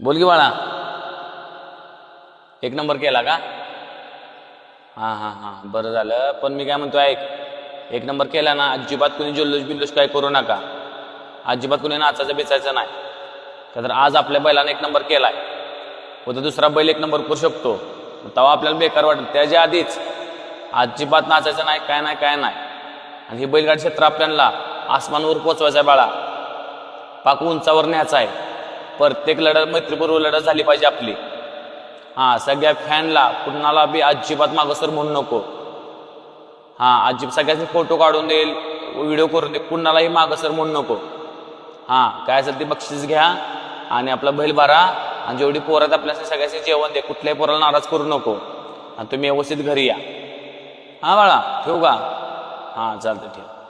बोल की बाळा, एक नंबर केला का? हां हां हां, बरं झालं. पण मी काय म्हणतोय, ऐक, एक नंबर केला ना, अजिबात कुणी जल्लोष बिल्लोष काय करू नका. अजिबात कुणी नाचायचं बेचायचं नाही. का तर आज आपल्या बैलाने एक नंबर केलाय, उद्या दुसरा बैल एक नंबर करू शकतो. तेव्हा आपल्याला बेकार वाटत. त्याच्या आधीच अजिबात नाचायचं नाही, काय नाही काय नाही. आणि ही बैलगाडी क्षेत्र आपल्याला आसमानावर पोचवायचं आहे बाळा, पाक उंचावर न्यायचं आहे. प्रत्येक लढत मैत्रीपूर्व लढत झाली पाहिजे आपली. हां, सगळ्या फॅनला कुणाला बी अजिबात मागसर म्हणू नको. हां, सगळ्यांचे फोटो काढून देईल, व्हिडिओ करून दे, कुणालाही मागसर म्हणू नको. हां, काय असेल ते बक्षीस घ्या आणि आपला बैल भरा. आणि जेवढी पोरात आपल्या सगळ्यांचे जेवण दे, कुठल्याही पोराला नाराज करू नको. आणि तुम्ही व्यवस्थित घरी या. हां बाळा, ठेवू का? हां, चालतं, ठीक.